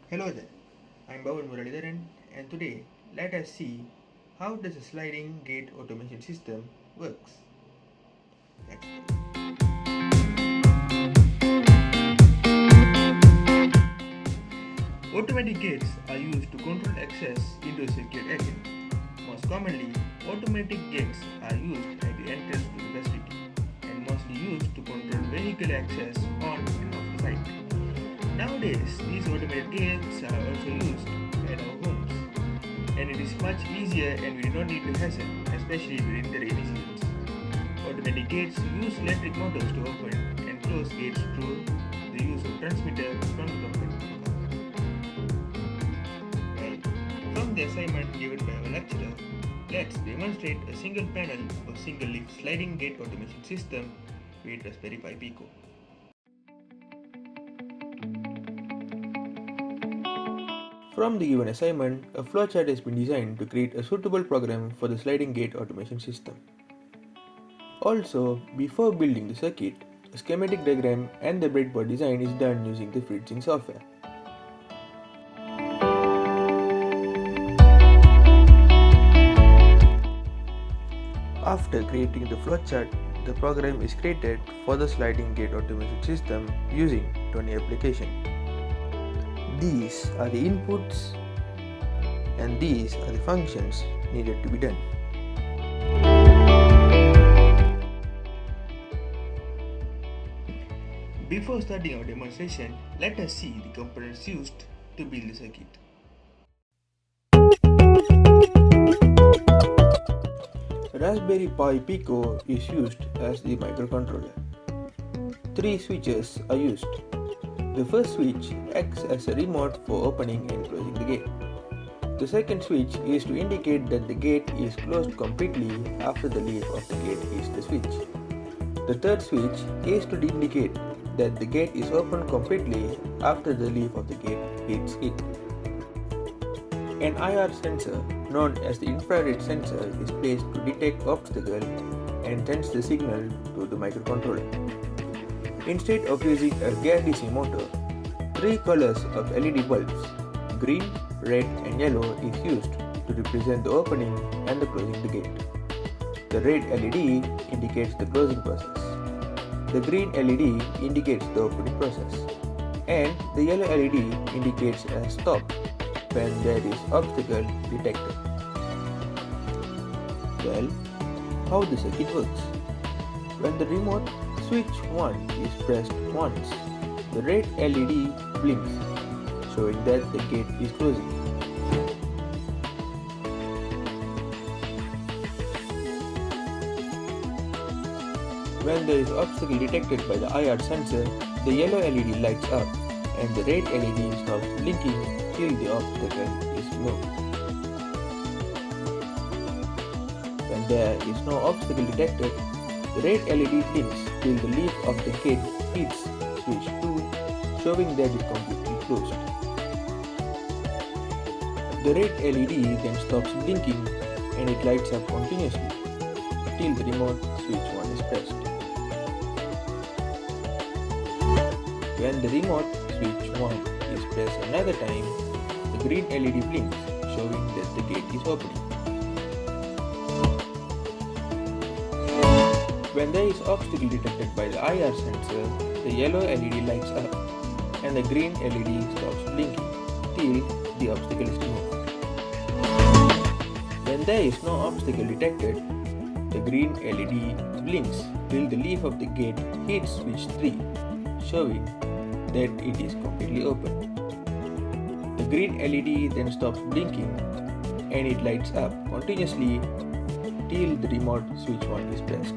Hello there, I'm Bhavan Muralidharan, and today let us see how does a sliding gate automation system works. Let's go. Automatic gates are used to control access into a secured area. Most commonly, automatic gates are used at the entrance to the facility and mostly used to control vehicle access on and off the site. Nowadays, these automated gates are also used at our homes, and it is much easier and we do not need to hassle, especially during the rainy seasons. Automatic gates use electric motors to open and close gates through the use of transmitter from the company. Well, from the assignment given by our lecturer, let's demonstrate a single panel or single leaf sliding gate automation system with Raspberry Pi Pico. From the given assignment, a flowchart has been designed to create a suitable program for the sliding gate automation system. Also, before building the circuit, a schematic diagram and the breadboard design is done using the FreeSync software. After creating the flowchart, the program is created for the sliding gate automation system using Tony application. These are the inputs and these are the functions needed to be done. Before starting our demonstration, let us see the components used to build the circuit. Raspberry Pi Pico is used as the microcontroller. 3 switches are used. The first switch acts as a remote for opening and closing the gate. The second switch is to indicate that the gate is closed completely after the leaf of the gate hits the switch. The third switch is to indicate that the gate is open completely after the leaf of the gate hits it. An IR sensor, known as the infrared sensor, is placed to detect obstacle and sends the signal to the microcontroller. Instead of using a gear DC motor, 3 colors of LED bulbs, green, red and yellow, is used to represent the opening and the closing the gate. The red LED indicates the closing process. The green LED indicates the opening process. And the yellow LED indicates a stop when there is obstacle detected. Well, how the circuit works? When the remote switch 1 is pressed once, the red LED blinks, showing that the gate is closing. When there is obstacle detected by the IR sensor, the yellow LED lights up and the red LED stops blinking till the obstacle is removed. When there is no obstacle detected, the red LED blinks till the leaf of the gate hits switch 2, showing that it is completely closed. The red LED then stops blinking and it lights up continuously till the remote switch 1 is pressed. When the remote switch 1 is pressed another time, the green LED blinks, showing that the gate is opening. When there is obstacle detected by the IR sensor, the yellow LED lights up and the green LED stops blinking till the obstacle is removed. When there is no obstacle detected, the green LED blinks till the leaf of the gate hits switch 3, showing that it is completely open. The green LED then stops blinking and it lights up continuously till the remote switch 1 is pressed.